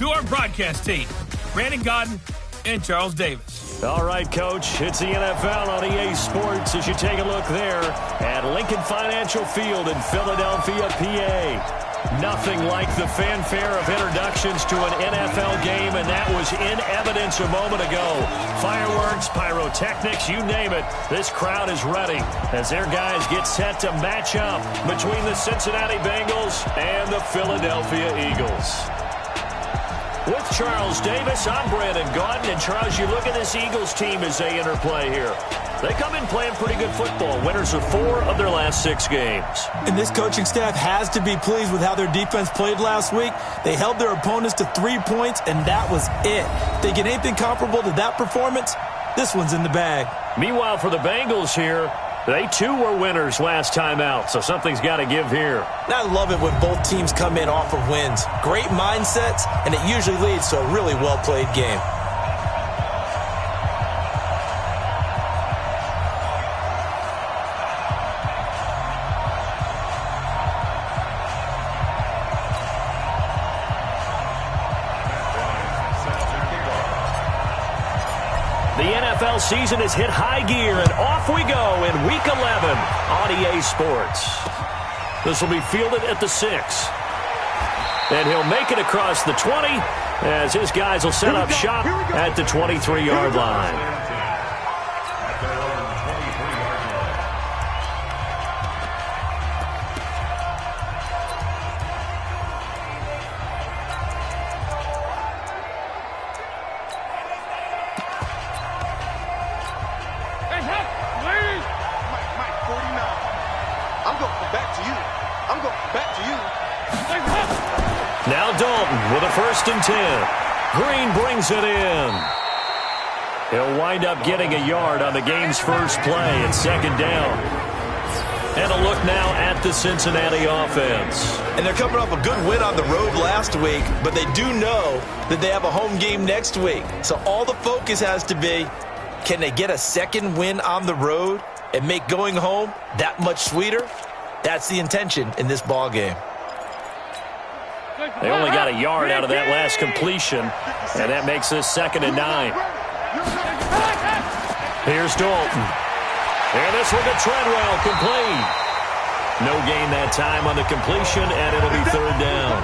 to our broadcast team, Brandon Godden and Charles Davis. All right, Coach, it's the NFL on EA Sports as you take a look there at Lincoln Financial Field in Philadelphia, PA. Nothing like the fanfare of introductions to an NFL game, and that was in evidence a moment ago. Fireworks, pyrotechnics, you name it. This crowd is ready as their guys get set to match up between the Cincinnati Bengals and the Philadelphia Eagles. With Charles Davis, I'm Brandon Godden. And Charles, you look at this Eagles team as they interplay here. They come in playing pretty good football. Winners of 4 of their last 6 games. And this coaching staff has to be pleased with how their defense played last week. They held their opponents to 3 points, and that was it. Thinking anything comparable to that performance, this one's in the bag. Meanwhile, for the Bengals here, they too were winners last time out, so something's got to give here. And I love it when both teams come in off of wins. Great mindsets, and it usually leads to a really well-played game. The NFL season has hit high gear, and off we go in Week 11 on EA Sports. This will be fielded at the 6. And he'll make it across the 20 as his guys will set up shop at the 23-yard line. Now Dalton with a 1st and 10. Green brings it in. He'll wind up getting a yard on the game's first play at 2nd down. And a look now at the Cincinnati offense. And they're coming off a good win on the road last week, but they do know that they have a home game next week. So all the focus has to be, can they get a second win on the road and make going home that much sweeter? That's the intention in this ball game. They only got a yard out of that last completion, and that makes this 2nd and 9. Here's Dalton. And this one to Treadwell, complete. No gain that time on the completion, and it'll be 3rd down.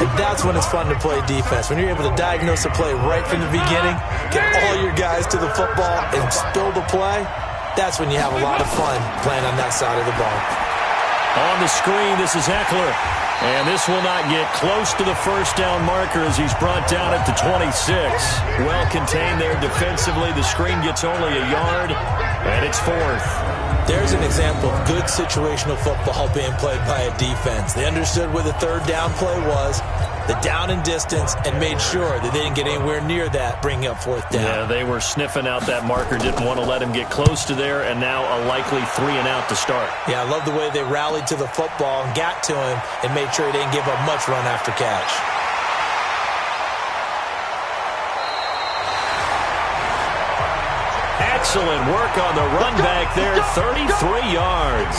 And that's when it's fun to play defense. When you're able to diagnose a play right from the beginning, get all your guys to the football, and spill the play, that's when you have a lot of fun playing on that side of the ball. On the screen, this is Eckler. And this will not get close to the 1st down marker as he's brought down at the 26. Well contained there defensively. The screen gets only a yard, and it's 4th. There's an example of good situational football being played by a defense. They understood where the 3rd down play was, the down and distance, and made sure that they didn't get anywhere near that, bringing up 4th down. Yeah, they were sniffing out that marker, didn't want to let him get close to there, and now a likely 3 and out to start. Yeah, I love the way they rallied to the football and got to him and made sure he didn't give up much run after catch. Excellent work on the run back there, 33 yards.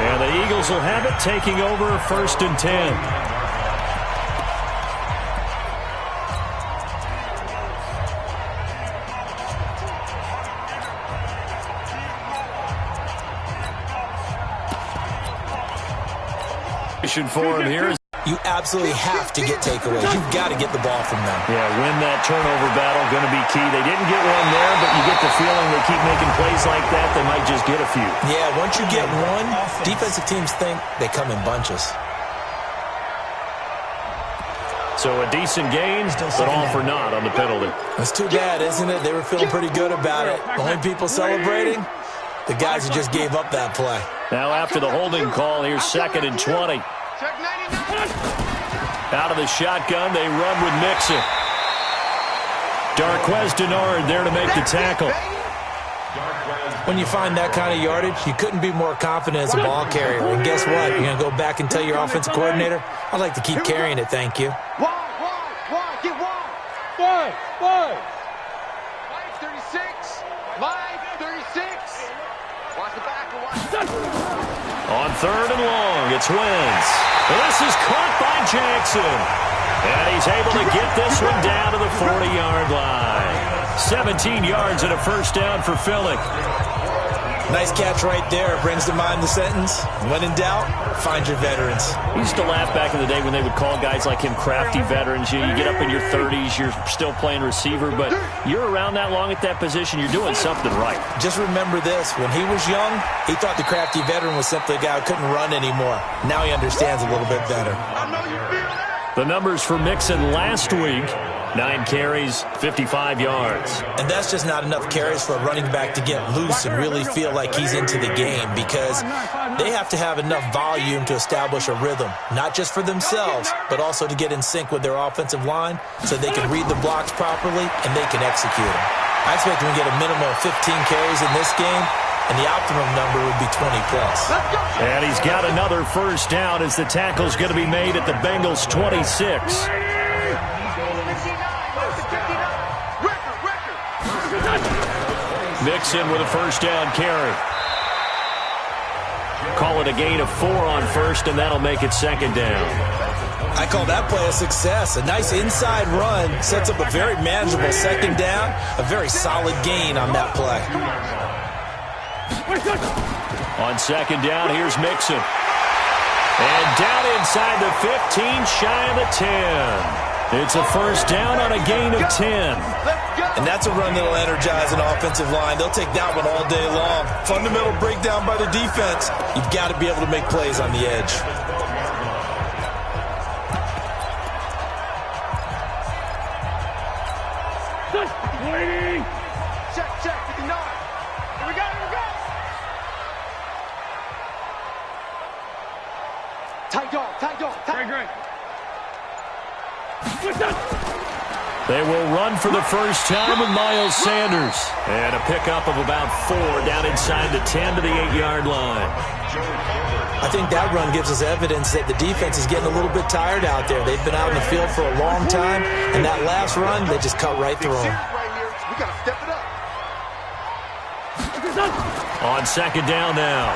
And the Eagles will have it, taking over 1st and 10. For him here. You absolutely have to get takeaways. You've got to get the ball from them. Yeah, win that turnover battle, going to be key. They didn't get one there, but you get the feeling they keep making plays like that, they might just get a few. Yeah, once you get one, defensive teams think they come in bunches. So a decent gain, but all for naught on the penalty. That's too bad, isn't it? They were feeling pretty good about it. The only people celebrating, the guys who just gave up that play. Now after the holding call, here's 2nd and 20. Out of the shotgun, they run with Mixon. Darquez Denard there to make the tackle. When you find that kind of yardage, you couldn't be more confident as a ball carrier. And guess what? You're going to go back and tell your offensive coordinator, I'd like to keep carrying it, thank you. Wide, get wide. Wide. Live 36. Live 36. Watch the back. On 3rd and long, it's Wentz. This is caught by Jackson. And he's able to get this one down to the 40-yard line. 17 yards and a first down for Philly. Nice catch right there. Brings to mind the sentence, when in doubt, find your veterans. We used to laugh back in the day when they would call guys like him crafty veterans. You get up in your 30s, you're still playing receiver, but you're around that long at that position, you're doing something right. Just remember this. When he was young, he thought the crafty veteran was simply a guy who couldn't run anymore. Now he understands a little bit better. The numbers for Mixon last week: 9 carries, 55 yards. And that's just not enough carries for a running back to get loose and really feel like he's into the game, because they have to have enough volume to establish a rhythm, not just for themselves, but also to get in sync with their offensive line so they can read the blocks properly and they can execute them. I expect them to get a minimum of 15 carries in this game, and the optimum number would be 20 plus. And he's got another first down as the tackle's going to be made at the Bengals' 26. Mixon with a first down carry. Call it a gain of 4 on first, and that'll make it second down. I call that play a success. A nice inside run sets up a very manageable second down, a very solid gain on that play. On second down, here's Mixon. And down inside the 15, shy of the 10. It's a first down on a gain of 10. And that's a run that'll energize an offensive line. They'll take that one all day long. Fundamental breakdown by the defense. You've got to be able to make plays on the edge. Check, 59. Here we go. Tight dog. Great. They will run for the first time with Miles Sanders. And a pickup of about 4 down inside the 10 to the 8-yard line. I think that run gives us evidence that the defense is getting a little bit tired out there. They've been out in the field for a long time, and that last run, they just cut right through them. We got to step it up. On second down now,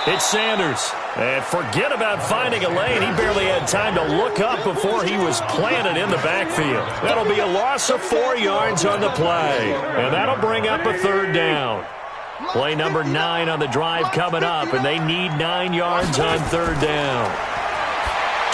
it's Sanders. And forget about finding a lane. He barely had time to look up before he was planted in the backfield. That'll be a loss of 4 yards on the play. And that'll bring up a third down. Play number 9 on the drive coming up, and they need 9 yards on third down.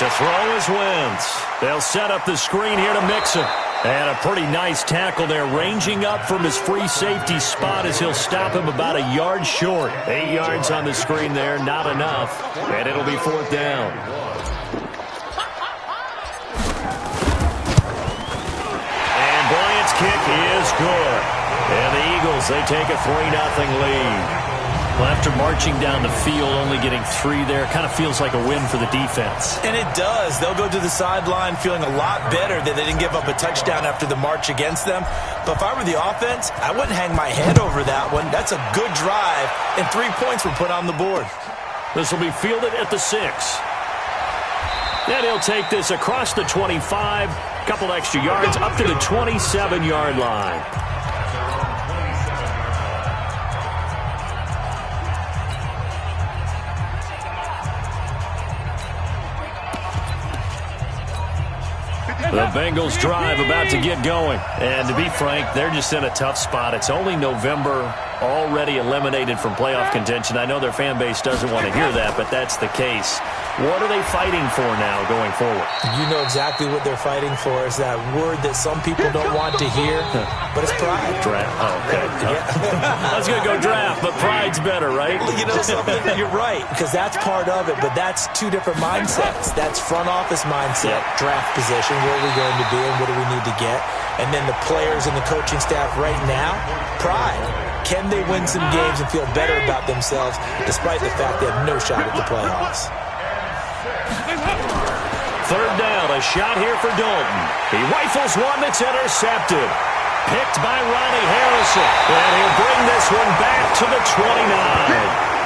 To throw is Wentz. They'll set up the screen here to Mixon. And a pretty nice tackle there, ranging up from his free safety spot as he'll stop him about a yard short. 8 yards on the screen there, not enough. And it'll be fourth down. And Bryant's kick is good. And the Eagles, they take a 3-0 lead. Well, after marching down the field, only getting 3 there, kind of feels like a win for the defense. And it does. They'll go to the sideline feeling a lot better that they didn't give up a touchdown after the march against them. But if I were the offense, I wouldn't hang my head over that one. That's a good drive, and 3 points were put on the board. This will be fielded at the 6. Then he'll take this across the 25, a couple extra yards, up to the 27-yard line. The Bengals drive about to get going. And to be frank, they're just in a tough spot. It's only November, already eliminated from playoff contention. I know their fan base doesn't want to hear that, but that's the case. What are they fighting for now going forward? You know exactly what they're fighting for. Is that word that some people don't want to hear, but it's pride. Draft. Oh, okay. I was going to go draft, but pride's better, right? Well, you know something? You're right, because that's part of it, but that's 2 different mindsets. That's front office mindset, draft position, where are we going to be and what do we need to get? And then the players and the coaching staff right now, pride. Can they win some games and feel better about themselves despite the fact they have no shot at the playoffs? Third down, a shot here for Dalton. He rifles one that's intercepted. Picked by Ronnie Harrison. And he'll bring this one back to the 29.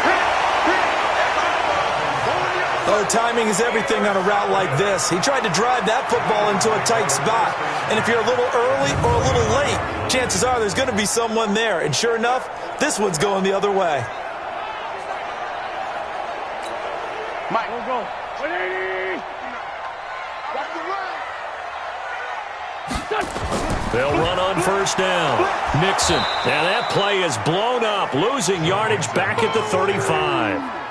Oh, timing is everything on a route like this. He tried to drive that football into a tight spot. And if you're a little early or a little late, chances are there's going to be someone there. And sure enough, this one's going the other way. Mike, go. 180. Watch the run. They'll run on first down. Mixon. And that play is blown up, losing yardage back at the 35.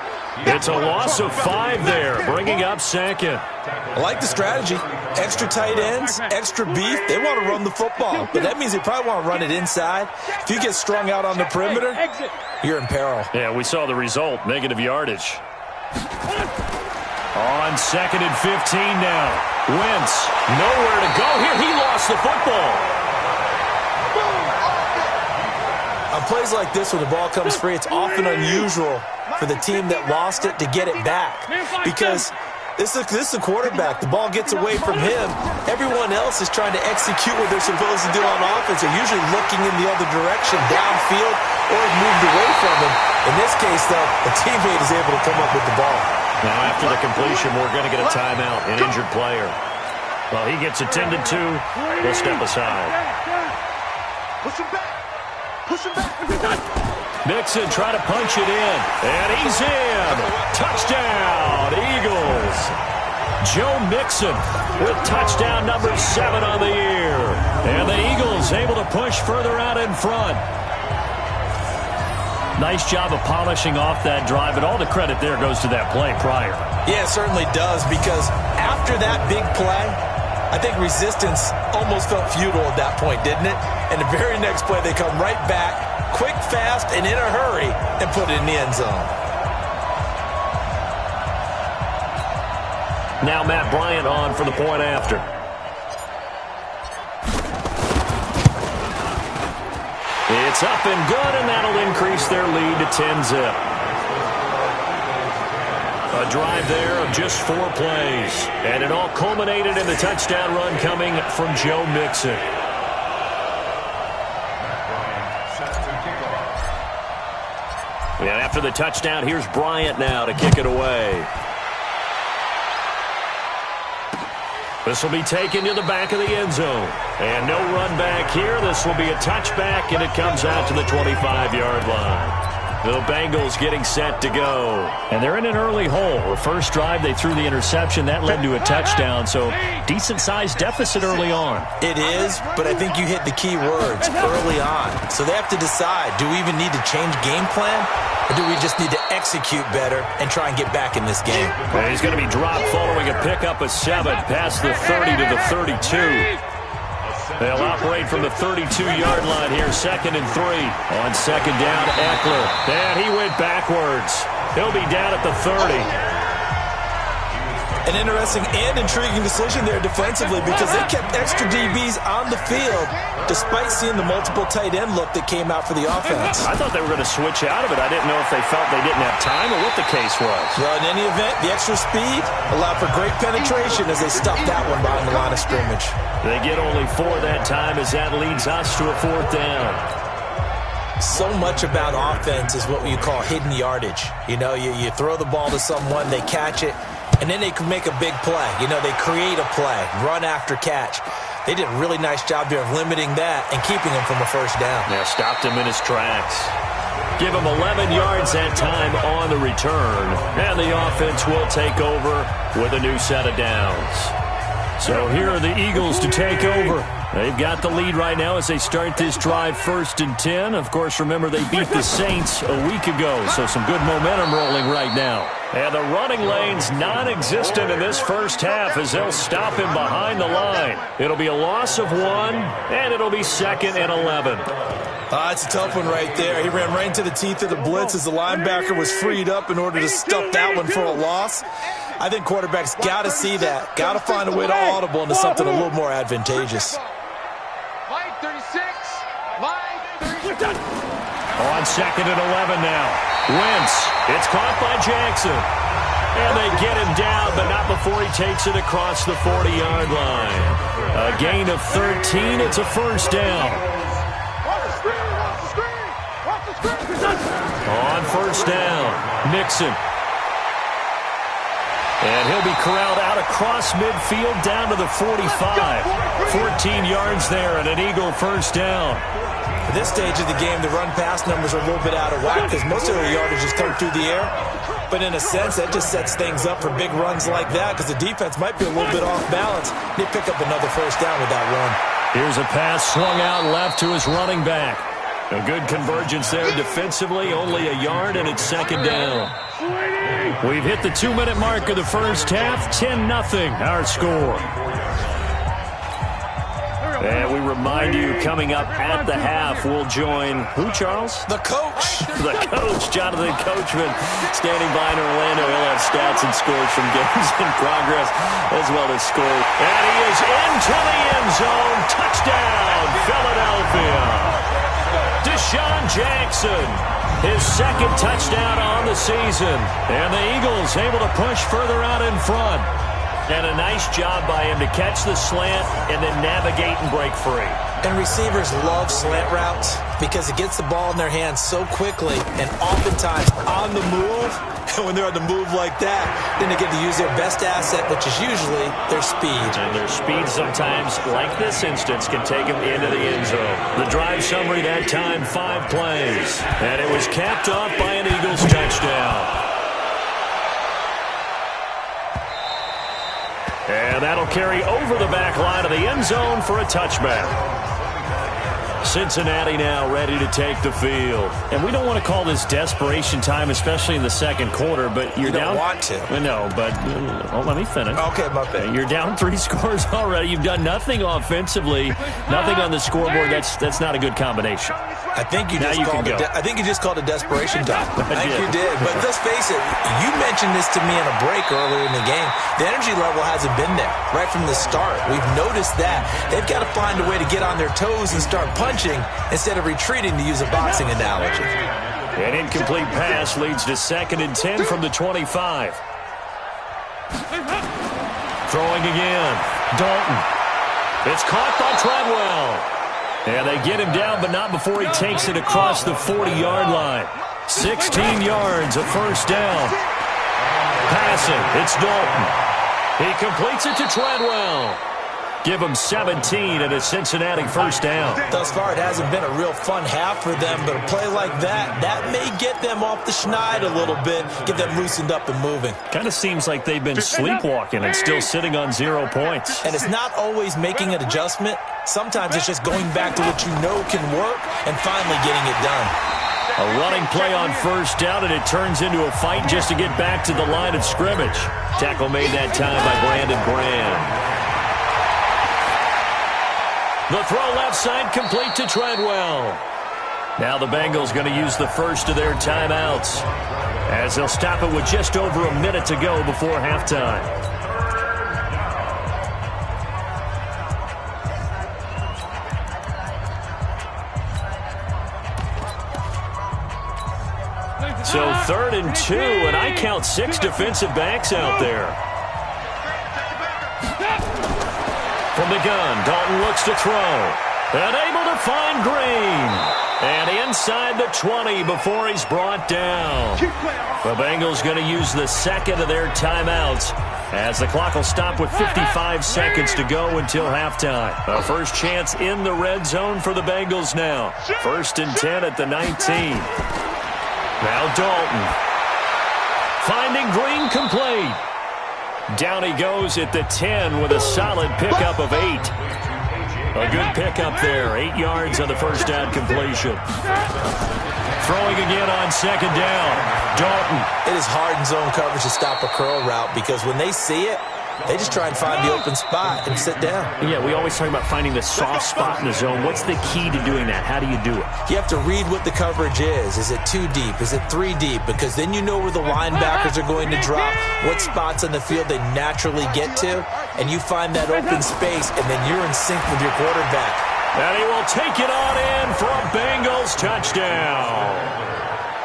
It's a loss of 5 there, bringing up second. I like the strategy. Extra tight ends, extra beef. They want to run the football, but that means they probably want to run it inside. If you get strung out on the perimeter, you're in peril. Yeah, we saw the result, negative yardage. On 2nd and 15 now. Wentz, nowhere to go here. He lost the football. On plays like this, when the ball comes free, it's often unusual for the team that lost it to get it back. Because this is a quarterback. The ball gets away from him. Everyone else is trying to execute what they're supposed to do on offense. They're usually looking in the other direction, downfield, or moved away from him. In this case, though, a teammate is able to come up with the ball. Now, after the completion, we're going to get a timeout, an injured player. Well, he gets attended to. He'll step aside. Push him back. Push him back. Mixon trying to punch it in. And he's in. Touchdown, Eagles. Joe Mixon with touchdown number 7 on the year. And the Eagles able to push further out in front. Nice job of polishing off that drive, and all the credit there goes to that play prior. Yeah, it certainly does, because after that big play, I think resistance almost felt futile at that point, didn't it? And the very next play, they come right back, quick, fast, and in a hurry, and put it in the end zone. Now Matt Bryant on for the point after. It's up and good, and that'll increase their lead to 10-zip. A drive there of just 4 plays. And it all culminated in the touchdown run coming from Joe Mixon. And after the touchdown, here's Bryant now to kick it away. This will be taken to the back of the end zone. And no run back here. This will be a touchback, and it comes out to the 25-yard line. The Bengals getting set to go. And they're in an early hole. The first drive, they threw the interception. That led to a touchdown, so decent-sized deficit early on. It is, but I think you hit the key words, early on. So they have to decide, do we even need to change game plan, or do we just need to execute better and try and get back in this game? And he's going to be dropped following a pickup of 7 past the 30 to the 32. They'll operate from the 32-yard line here, 2nd and 3. On 2nd down, Eckler. And he went backwards. He'll be down at the 30. An interesting and intriguing decision there defensively, because they kept extra DBs on the field despite seeing the multiple tight end look that came out for the offense. I thought they were going to switch out of it. I didn't know if they felt they didn't have time or what the case was. Well, in any event, the extra speed allowed for great penetration as they stuffed that one behind the line of scrimmage. They get only 4 that time as that leads us to a 4th down. So much about offense is what you call hidden yardage. You know, you throw the ball to someone, they catch it, and then they can make a big play. You know, they create a play, run after catch. They did a really nice job there of limiting that and keeping him from a first down. Yeah, stopped him in his tracks. Give him 11 yards that time on the return. And the offense will take over with a new set of downs. So here are the Eagles to take over. They've got the lead right now as they start this drive 1st and 10. Of course, remember, they beat the Saints a week ago, so some good momentum rolling right now. And the running lane's non-existent in this first half as they'll stop him behind the line. It'll be a loss of 1, and it'll be 2nd and 11. It's a tough one right there. He ran right into the teeth of the blitz as the linebacker was freed up in order to stuff that one for a loss. I think quarterbacks got to see that. Got to find a way to audible into something a little more advantageous. Line 36. Line 36. On 2nd and 11 now. Wentz. It's caught by Jackson. And they get him down, but not before he takes it across the 40-yard line. A gain of 13. It's a first down. On first down, Mixon. And he'll be corralled out across midfield down to the 45. 14 yards there and an Eagle first down. At this stage of the game, the run-pass numbers are a little bit out of whack because most of their yardage is coming through the air. But in a sense, that just sets things up for big runs like that because the defense might be a little bit off balance. They pick up another first down with that run. Here's a pass swung out left to his running back. A good convergence there defensively, only a yard, and it's second down. We've hit the 2-minute mark of the first half, 10-0 our score. And we remind you, coming up at the half, we'll join who, Charles? The coach. The coach, Jonathan Coachman, standing by in Orlando. He'll have stats and scores from games in progress, as well as scores. And he is into the end zone. Touchdown, Philadelphia. Deshaun Jackson, his second touchdown on the season. And the Eagles able to push further out in front. And a nice job by him to catch the slant and then navigate and break free. And receivers love slant routes because it gets the ball in their hands so quickly and oftentimes on the move. And when they're on the move like that, then they get to use their best asset, which is usually their speed. And their speed sometimes, like this instance, can take them into the end zone. The drive summary that time, 5 plays. And it was capped off by an Eagles touchdown. And that'll carry over the back line of the end zone for a touchback. Cincinnati now ready to take the field. And we don't want to call this desperation time, especially in the second quarter, but you're down. You don't want to. No, but let me finish. Okay, my bad. You're down 3 scores already. You've done nothing offensively, nothing on the scoreboard. That's not a good combination. I think you just called it desperation time. I think you did. But let's face it, you mentioned this to me in a break earlier in the game. The energy level hasn't been there right from the start. We've noticed that. They've got to find a way to get on their toes and start punching instead of retreating, to use a boxing analogy. An incomplete pass leads to 2nd and 10 from the 25. Throwing again. Dalton. It's caught by Treadwell. And they get him down, but not before he takes it across the 40-yard line. 16 yards, a first down. Passing, it's Dalton. He completes it to Treadwell. Give him 17 and a Cincinnati first down. Thus far, it hasn't been a real fun half for them, but a play like that may get them off the schneid a little bit, get them loosened up and moving. Kind of seems like they've been sleepwalking and still sitting on 0 points. And it's not always making an adjustment. Sometimes it's just going back to what you know can work and finally getting it done. A running play on first down, and it turns into a fight just to get back to the line of scrimmage. Tackle made that time by Brandon Brand. The throw left side complete to Treadwell. Now the Bengals going to use the first of their timeouts as they'll stop it with just over a minute to go before halftime. So 3rd and 2, and I count 6 defensive backs out there. From the gun, Dalton looks to throw. And able to find Green. And inside the 20 before he's brought down. The Bengals going to use the second of their timeouts as the clock will stop with 55 seconds to go until halftime. A first chance in the red zone for the Bengals now. 1st and 10 at the 19. Now Dalton. Finding Green complete. Down he goes at the 10 with a solid pickup of 8. A good pickup there. 8 yards on the first down completion. Throwing again on 2nd down. Dalton. It is hard in zone coverage to stop a curl route because when they see it, they just try and find the open spot and sit down. Yeah, we always talk about finding the soft spot in the zone. What's the key to doing that? How do you do it? You have to read what the coverage is. Is it 2 deep? Is it 3 deep? Because then you know where the linebackers are going to drop, what spots on the field they naturally get to, and you find that open space, and then you're in sync with your quarterback. And he will take it on in for a Bengals touchdown.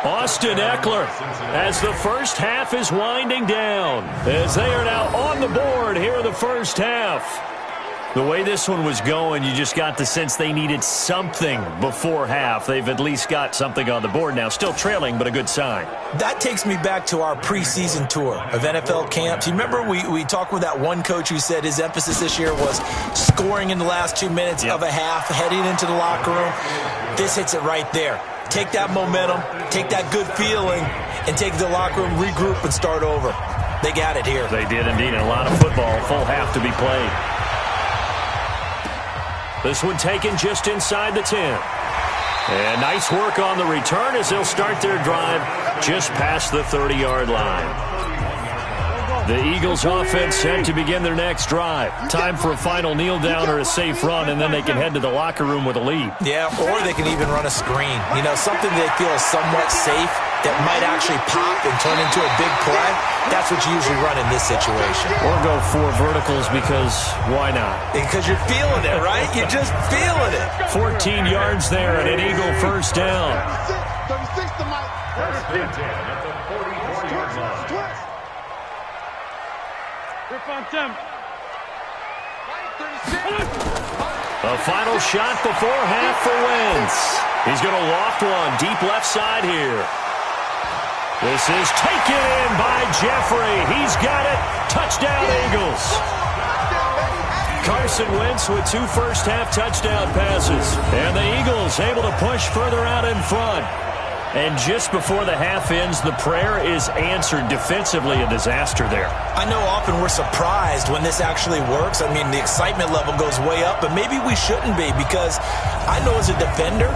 Austin Eckler as the first half is winding down as they are now on the board here in the first half. The way this one was going, you just got the sense they needed something before half. They've at least got something on the board now. Still trailing, but a good sign. That takes me back to our preseason tour of NFL camps. You remember we talked with that one coach who said his emphasis this year was scoring in the last 2 minutes of a half, heading into the locker room. This hits it right there. Take that momentum, take that good feeling, and take the locker room, regroup, and start over. They got it here. They did indeed. And a lot of football, full half to be played. This one taken just inside the 10. And nice work on the return as they'll start their drive just past the 30-yard line. The Eagles offense set to begin their next drive. Time for a final kneel down or a safe run, and then they can head to the locker room with a lead. Yeah, or they can even run a screen. You know, something they feel is somewhat safe that might actually pop and turn into a big play. That's what you usually run in this situation. Or go 4 verticals because why not? Because you're feeling it, right? You're just feeling it. 14 yards there and an Eagle first down. 36 to Mike. A final shot before half for Wentz. He's going to loft one deep left side here. This is taken in by Jeffrey. He's got it. Touchdown, Eagles. Carson Wentz with 2 first-half touchdown passes. And the Eagles able to push further out in front. And just before the half ends, the prayer is answered. Defensively, a disaster there. I know often we're surprised when this actually works. I mean, the excitement level goes way up, but maybe we shouldn't be because I know as a defender,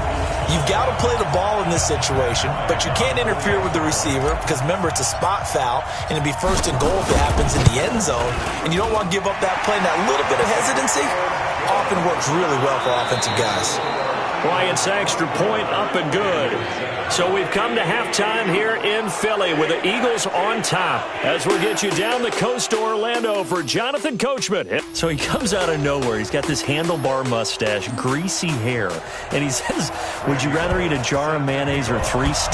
you've got to play the ball in this situation, but you can't interfere with the receiver because, remember, it's a spot foul, and it'd be first and goal if it happens in the end zone, and you don't want to give up that play. And that little bit of hesitancy often works really well for offensive guys. Bryant's extra point up and good. So we've come to halftime here in Philly with the Eagles on top as we'll get you down the coast to Orlando for Jonathan Coachman. So he comes out of nowhere. He's got this handlebar mustache, greasy hair, and he says, would you rather eat a jar of mayonnaise or 3 steaks?